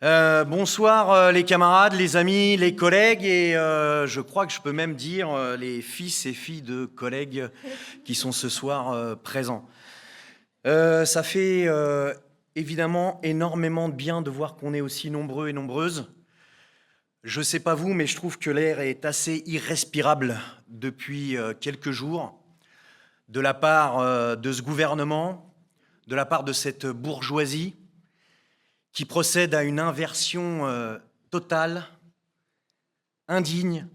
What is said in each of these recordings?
Bonsoir les camarades, les amis, les collègues et je crois que je peux même dire les fils et filles de collègues qui sont ce soir présents. Ça fait évidemment énormément de bien de voir qu'on est aussi nombreux et nombreuses. Je sais pas vous, mais je trouve que l'air est assez irrespirable depuis quelques jours de la part de ce gouvernement, de la part de cette bourgeoisie qui procède à une inversion totale, indigne,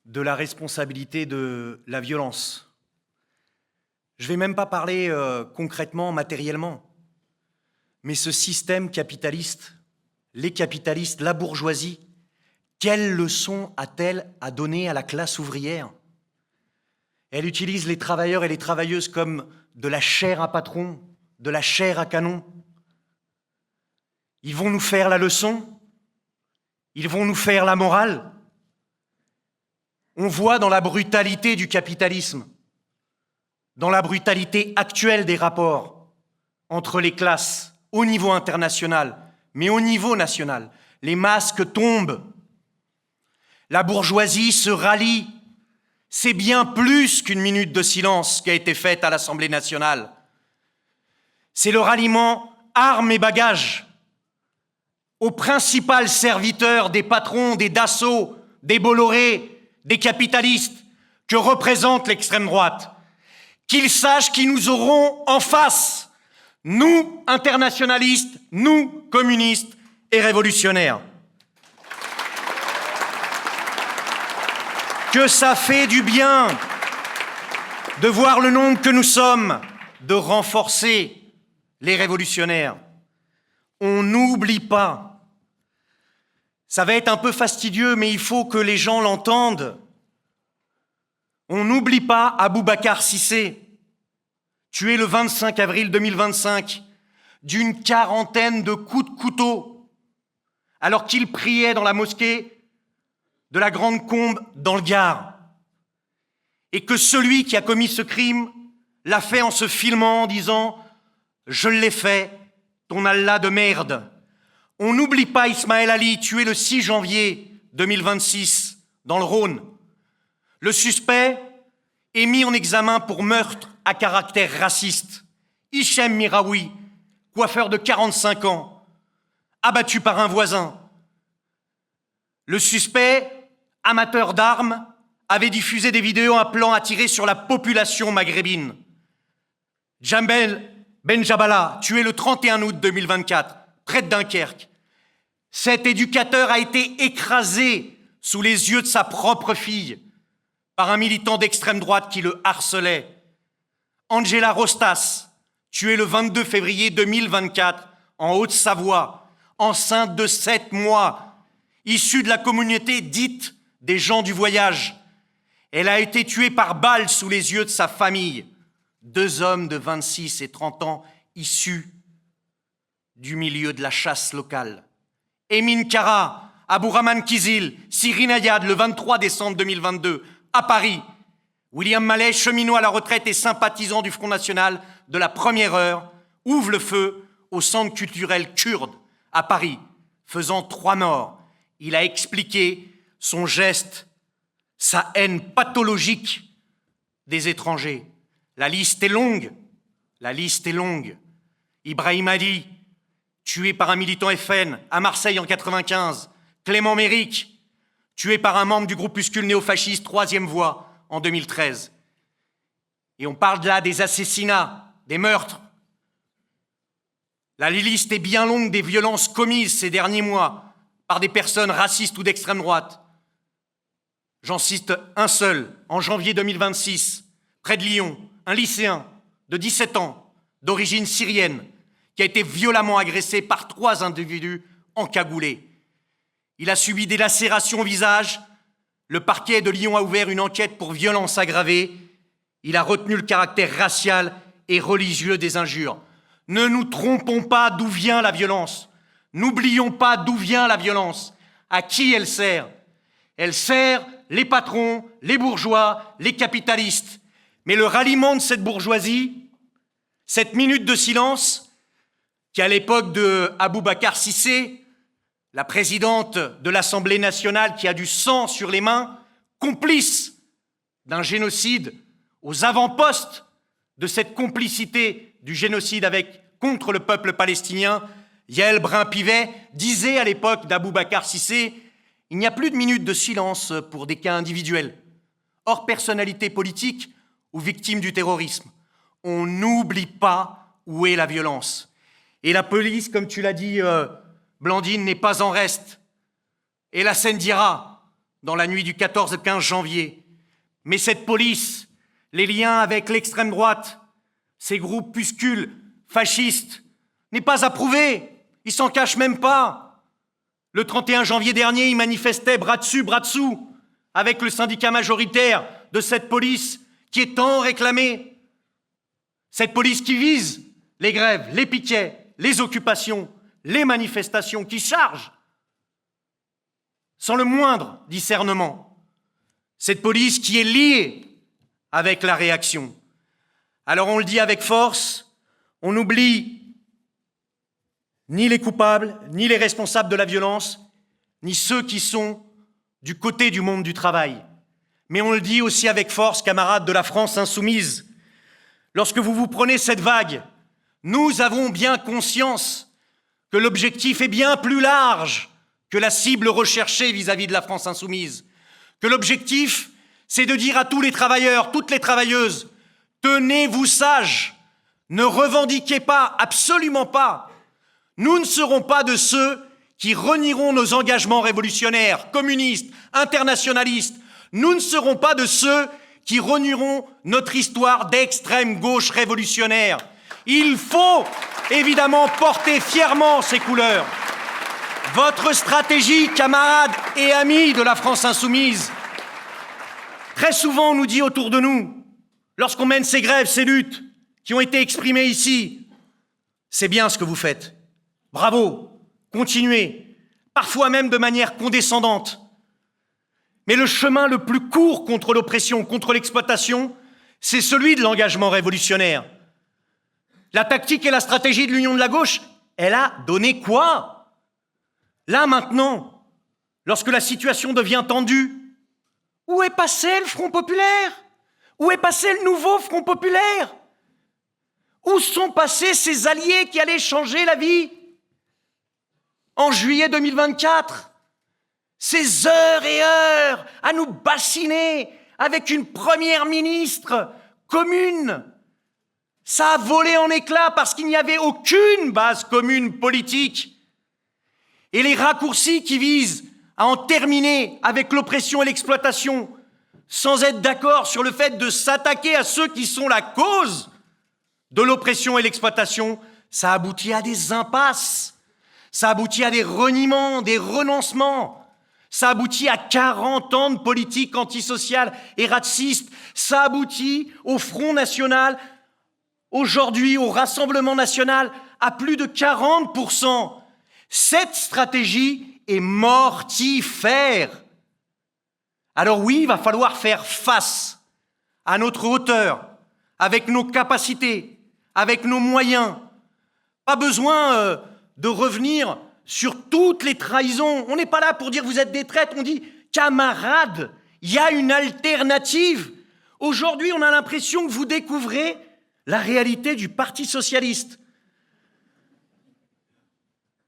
de la responsabilité de la violence. Je ne vais même pas parler concrètement, matériellement, mais ce système capitaliste, les capitalistes, la bourgeoisie, quelle leçon a-t-elle à donner à la classe ouvrière? Elle utilise les travailleurs et les travailleuses comme de la chair à patron, de la chair à canon. Ils vont nous faire la leçon, ils vont nous faire la morale. On voit dans la brutalité du capitalisme, dans la brutalité actuelle des rapports entre les classes au niveau international, mais au niveau national, les masques tombent. La bourgeoisie se rallie. C'est bien plus qu'une minute de silence qui a été faite à l'Assemblée nationale. C'est le ralliement armes et bagages au principal serviteur des patrons, des Dassault, des Bolloré, des capitalistes que représente l'extrême droite. Qu'ils sachent qui nous aurons en face, nous internationalistes, nous communistes et révolutionnaires. Que ça fait du bien de voir le nombre que nous sommes, de renforcer les révolutionnaires. On n'oublie pas. Ça va être un peu fastidieux, mais il faut que les gens l'entendent. On n'oublie pas Aboubacar Cissé, tué le 25 avril 2025 d'une quarantaine de coups de couteau, alors qu'il priait dans la mosquée de la Grande Combe dans le Gard. Et que celui qui a commis ce crime l'a fait en se filmant en disant « Je l'ai fait, ton Allah de merde ». On n'oublie pas Ismaël Ali, tué le 6 janvier 2026 dans le Rhône. Le suspect est mis en examen pour meurtre à caractère raciste. Hichem Miraoui, coiffeur de 45 ans, abattu par un voisin. Le suspect, amateur d'armes, avait diffusé des vidéos appelant à tirer sur la population maghrébine. Djambel Benjabala, tué le 31 août 2024, près de Dunkerque. Cet éducateur a été écrasé sous les yeux de sa propre fille par un militant d'extrême droite qui le harcelait. Angela Rostas, tuée le 22 février 2024 en Haute-Savoie, enceinte de 7 mois, issue de la communauté dite des gens du voyage. Elle a été tuée par balle sous les yeux de sa famille. 2 hommes de 26 et 30 ans issus du milieu de la chasse locale. Emin Kara, Abourahmane Kizil, Cyrine Ayad, le 23 décembre 2022, à Paris. William Mallet, cheminot à la retraite et sympathisant du Front National de la première heure, ouvre le feu au centre culturel kurde, à Paris, faisant 3 morts. Il a expliqué son geste, sa haine pathologique des étrangers. La liste est longue, la liste est longue. Ibrahim Hadi, tué par un militant FN à Marseille en 95. Clément Méric, tué par un membre du groupuscule néofasciste Troisième Voie en 2013. Et on parle là des assassinats, des meurtres. La liste est bien longue des violences commises ces derniers mois par des personnes racistes ou d'extrême droite. J'en cite un seul, en janvier 2026, près de Lyon, un lycéen de 17 ans, d'origine syrienne, qui a été violemment agressé par 3 individus encagoulés. Il a subi des lacérations au visage. Le parquet de Lyon a ouvert une enquête pour violence aggravée. Il a retenu le caractère racial et religieux des injures. Ne nous trompons pas d'où vient la violence. N'oublions pas d'où vient la violence. À qui elle sert? Elle sert les patrons, les bourgeois, les capitalistes. Mais le ralliement de cette bourgeoisie, cette minute de silence, qui à l'époque de Aboubacar Cissé, la présidente de l'Assemblée nationale qui a du sang sur les mains, complice d'un génocide aux avant-postes de cette complicité du génocide contre le peuple palestinien, Yael Braun-Pivet disait à l'époque d'Aboubacar Cissé « Il n'y a plus de minutes de silence pour des cas individuels, hors personnalité politique ou victimes du terrorisme. On n'oublie pas où est la violence. Et la police, comme tu l'as dit, Blandine, n'est pas en reste. Et la scène dira, dans la nuit du 14 au 15 janvier. Mais cette police, les liens avec l'extrême droite, ces groupuscules fascistes, n'est pas approuvée. Ils s'en cachent même pas. Le 31 janvier dernier, ils manifestaient bras dessus, bras dessous, avec le syndicat majoritaire de cette police qui est tant réclamée. Cette police qui vise les grèves, les piquets, les occupations, les manifestations, qui charge sans le moindre discernement. Cette police qui est liée avec la réaction. Alors on le dit avec force, on n'oublie ni les coupables, ni les responsables de la violence, ni ceux qui sont du côté du monde du travail. Mais on le dit aussi avec force, camarades de la France insoumise. Lorsque vous vous prenez cette vague, nous avons bien conscience que l'objectif est bien plus large que la cible recherchée vis-à-vis de la France insoumise. Que l'objectif, c'est de dire à tous les travailleurs, toutes les travailleuses, tenez-vous sages, ne revendiquez pas, absolument pas. Nous ne serons pas de ceux qui renieront nos engagements révolutionnaires, communistes, internationalistes. Nous ne serons pas de ceux qui renieront notre histoire d'extrême gauche révolutionnaire. Il faut évidemment porter fièrement ces couleurs. Votre stratégie, camarades et amis de la France insoumise, très souvent on nous dit autour de nous, lorsqu'on mène ces grèves, ces luttes qui ont été exprimées ici, c'est bien ce que vous faites. Bravo, continuez, parfois même de manière condescendante. Mais le chemin le plus court contre l'oppression, contre l'exploitation, c'est celui de l'engagement révolutionnaire. La tactique et la stratégie de l'Union de la gauche, elle a donné quoi? Là, maintenant, lorsque la situation devient tendue, où est passé le Front populaire? Où est passé le nouveau Front populaire? Où sont passés ces alliés qui allaient changer la vie? En juillet 2024, ces heures et heures à nous bassiner avec une première ministre commune, ça a volé en éclats parce qu'il n'y avait aucune base commune politique. Et les raccourcis qui visent à en terminer avec l'oppression et l'exploitation, sans être d'accord sur le fait de s'attaquer à ceux qui sont la cause de l'oppression et l'exploitation, ça aboutit à des impasses, ça aboutit à des reniements, des renoncements, ça aboutit à 40 ans de politique antisociale et raciste, ça aboutit au Front National, aujourd'hui au Rassemblement National, à plus de 40%. Cette stratégie est mortifère. Alors oui, il va falloir faire face à notre hauteur, avec nos capacités, avec nos moyens. Pas besoin de revenir sur toutes les trahisons. On n'est pas là pour dire vous êtes des traîtres, on dit camarades, il y a une alternative. Aujourd'hui, on a l'impression que vous découvrez la réalité du Parti socialiste.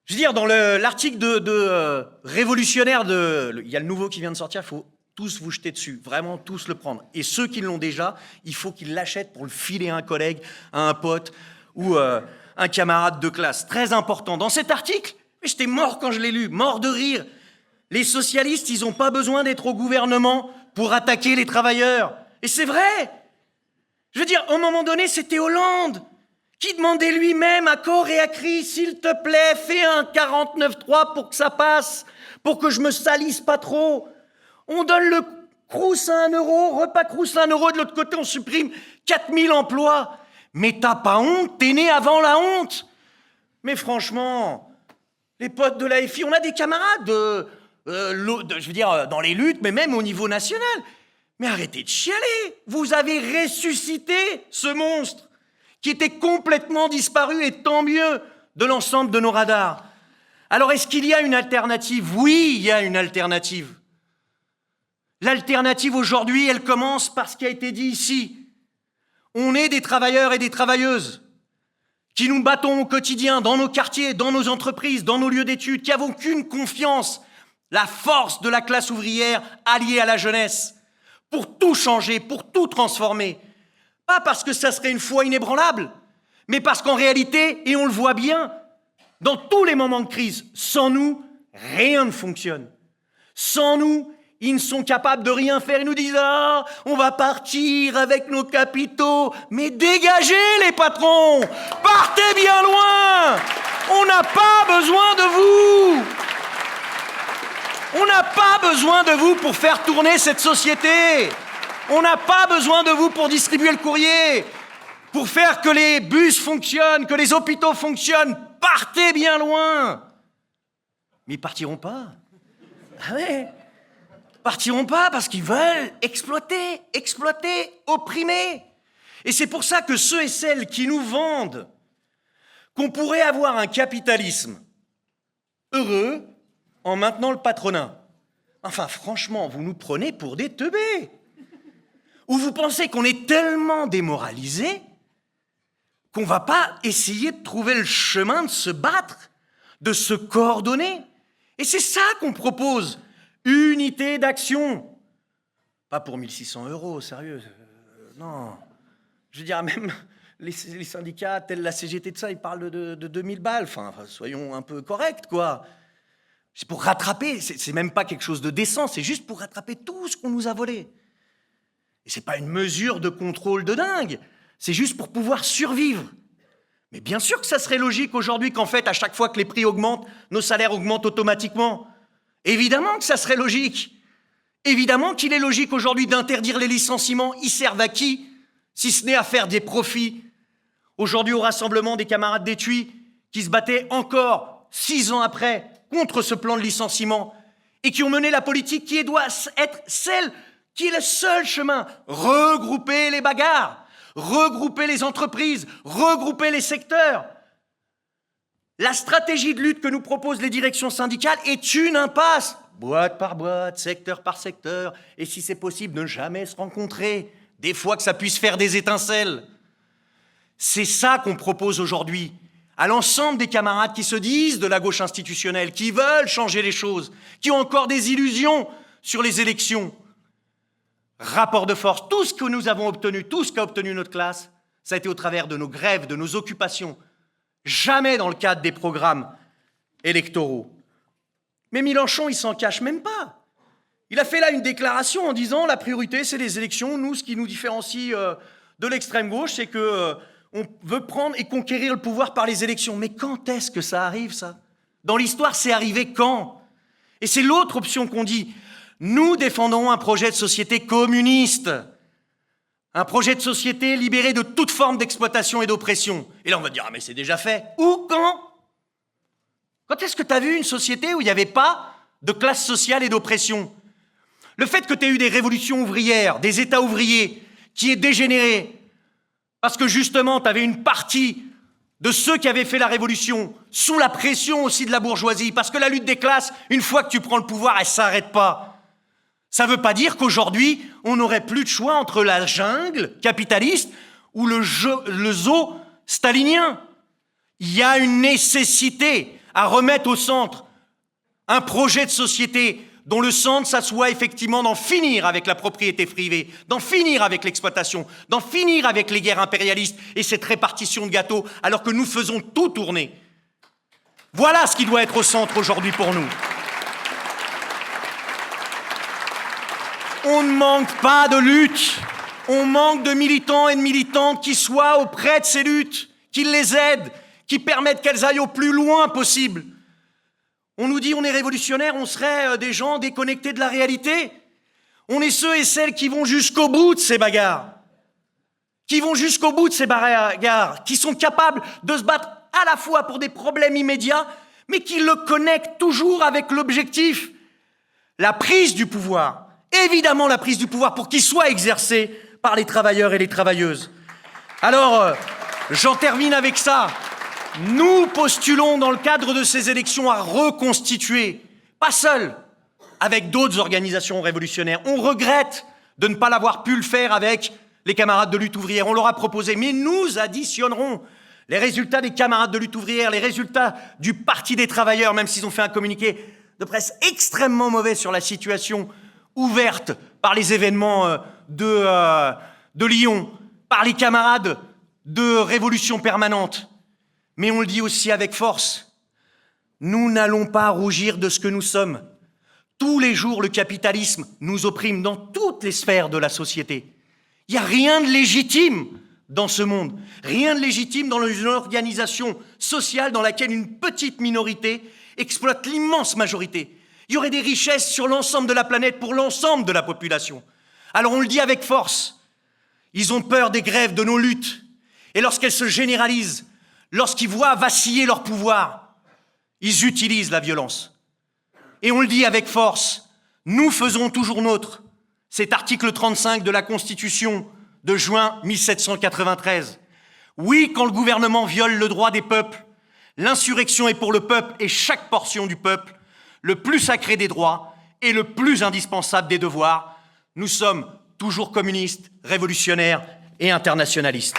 Je veux dire, dans l'article de révolutionnaire, il y a le nouveau qui vient de sortir, il faut tous vous jeter dessus, vraiment tous le prendre. Et ceux qui l'ont déjà, il faut qu'ils l'achètent pour le filer à un collègue, à un pote ou un camarade de classe. Très important. Dans cet article, j'étais mort quand je l'ai lu, mort de rire. Les socialistes, ils n'ont pas besoin d'être au gouvernement pour attaquer les travailleurs. Et c'est vrai. Je veux dire, à un moment donné, c'était Hollande qui demandait lui-même à corps et à cri, s'il te plaît, fais un 49.3 pour que ça passe, pour que je me salisse pas trop. On donne le Crous à 1 euro, repas Crous à 1 euro, de l'autre côté, on supprime 4000 emplois. Mais t'as pas honte, t'es né avant la honte. Mais franchement, les potes de la FI, on a des camarades je veux dire, dans les luttes, mais même au niveau national. Mais arrêtez de chialer. Vous avez ressuscité ce monstre qui était complètement disparu, et tant mieux. de l'ensemble de nos radars. Alors, est-ce qu'il y a une alternative? Oui, il y a une alternative. L'alternative aujourd'hui, elle commence par ce qui a été dit ici. On est des travailleurs et des travailleuses qui nous battons au quotidien dans nos quartiers, dans nos entreprises, dans nos lieux d'études, qui n'avons qu'une confiance, la force de la classe ouvrière alliée à la jeunesse, pour tout changer, pour tout transformer. Pas parce que ça serait une foi inébranlable, mais parce qu'en réalité, et on le voit bien, dans tous les moments de crise, sans nous, rien ne fonctionne. Sans nous, ils ne sont capables de rien faire. Ils nous disent « Ah, on va partir avec nos capitaux. » Mais dégagez les patrons! Partez bien loin! On n'a pas besoin de vous! On n'a pas besoin de vous pour faire tourner cette société. On n'a pas besoin de vous pour distribuer le courrier, pour faire que les bus fonctionnent, que les hôpitaux fonctionnent. Partez bien loin! Mais ils partiront pas. Ah ouais, partiront pas parce qu'ils veulent exploiter, opprimer. Et c'est pour ça que ceux et celles qui nous vendent qu'on pourrait avoir un capitalisme heureux en maintenant le patronat. Enfin, franchement, vous nous prenez pour des teubés. Ou vous pensez qu'on est tellement démoralisés qu'on ne va pas essayer de trouver le chemin de se battre, de se coordonner. Et c'est ça qu'on propose. Unité d'action. Pas pour 1 600 €, sérieux. Non. Je veux dire, même les syndicats, tels la CGT de ça, ils parlent de 2000 balles. Enfin, soyons un peu corrects, quoi. C'est pour rattraper, c'est même pas quelque chose de décent, c'est juste pour rattraper tout ce qu'on nous a volé. Et c'est pas une mesure de contrôle de dingue, c'est juste pour pouvoir survivre. Mais bien sûr que ça serait logique aujourd'hui qu'en fait, à chaque fois que les prix augmentent, nos salaires augmentent automatiquement. Évidemment que ça serait logique. Évidemment qu'il est logique aujourd'hui d'interdire les licenciements. Ils servent à qui, si ce n'est à faire des profits? Aujourd'hui, au rassemblement des camarades d'Étui, qui se battaient encore 6 ans après contre ce plan de licenciement et qui ont mené la politique qui doit être celle qui est le seul chemin. Regrouper les bagarres, regrouper les entreprises, regrouper les secteurs. La stratégie de lutte que nous proposent les directions syndicales est une impasse. Boîte par boîte, secteur par secteur, et si c'est possible, ne jamais se rencontrer. Des fois que ça puisse faire des étincelles. C'est ça qu'on propose aujourd'hui à l'ensemble des camarades qui se disent de la gauche institutionnelle, qui veulent changer les choses, qui ont encore des illusions sur les élections. Rapport de force, tout ce que nous avons obtenu, tout ce qu'a obtenu notre classe, ça a été au travers de nos grèves, de nos occupations, jamais dans le cadre des programmes électoraux. Mais Mélenchon, il s'en cache même pas. Il a fait là une déclaration en disant la priorité, c'est les élections. Nous, ce qui nous différencie de l'extrême gauche, c'est que on veut prendre et conquérir le pouvoir par les élections. Mais quand est-ce que ça arrive, ça? Dans l'histoire, c'est arrivé quand? Et c'est l'autre option qu'on dit. Nous défendons un projet de société communiste, un projet de société libéré de toute forme d'exploitation et d'oppression. Et là, on va dire, ah mais c'est déjà fait. Où, quand? Quand est-ce que tu as vu une société où il n'y avait pas de classe sociale et d'oppression? Le fait que tu aies eu des révolutions ouvrières, des États ouvriers qui aient dégénéré, parce que justement, tu avais une partie de ceux qui avaient fait la révolution sous la pression aussi de la bourgeoisie, parce que la lutte des classes, une fois que tu prends le pouvoir, elle ne s'arrête pas. Ça ne veut pas dire qu'aujourd'hui, on n'aurait plus de choix entre la jungle capitaliste ou le zoo stalinien. Il y a une nécessité à remettre au centre un projet de société dont le centre, ça soit effectivement d'en finir avec la propriété privée, d'en finir avec l'exploitation, d'en finir avec les guerres impérialistes et cette répartition de gâteaux, alors que nous faisons tout tourner. Voilà ce qui doit être au centre aujourd'hui pour nous. On ne manque pas de lutte, on manque de militants et de militantes qui soient auprès de ces luttes, qui les aident, qui permettent qu'elles aillent au plus loin possible. On nous dit on est révolutionnaire, on serait des gens déconnectés de la réalité. On est ceux et celles qui vont jusqu'au bout de ces bagarres, qui sont capables de se battre à la fois pour des problèmes immédiats, mais qui le connectent toujours avec l'objectif, la prise du pouvoir. Évidemment la prise du pouvoir pour qu'il soit exercé par les travailleurs et les travailleuses. Alors, j'en termine avec ça. Nous postulons dans le cadre de ces élections à reconstituer, pas seuls, avec d'autres organisations révolutionnaires. On regrette de ne pas l'avoir pu le faire avec les camarades de lutte ouvrière. On leur a proposé, mais nous additionnerons les résultats des camarades de lutte ouvrière, les résultats du Parti des travailleurs, même s'ils ont fait un communiqué de presse extrêmement mauvais sur la situation ouverte par les événements de Lyon, par les camarades de Révolution permanente. Mais on le dit aussi avec force, nous n'allons pas rougir de ce que nous sommes. Tous les jours, le capitalisme nous opprime dans toutes les sphères de la société. Il n'y a rien de légitime dans ce monde, rien de légitime dans une organisation sociale dans laquelle une petite minorité exploite l'immense majorité. Il y aurait des richesses sur l'ensemble de la planète pour l'ensemble de la population. Alors on le dit avec force, ils ont peur des grèves, de nos luttes. Et lorsqu'elles se généralisent, lorsqu'ils voient vaciller leur pouvoir, ils utilisent la violence. Et on le dit avec force, nous faisons toujours nôtre cet article 35 de la Constitution de juin 1793. Oui, quand le gouvernement viole le droit des peuples, l'insurrection est pour le peuple et chaque portion du peuple, le plus sacré des droits et le plus indispensable des devoirs. Nous sommes toujours communistes, révolutionnaires et internationalistes.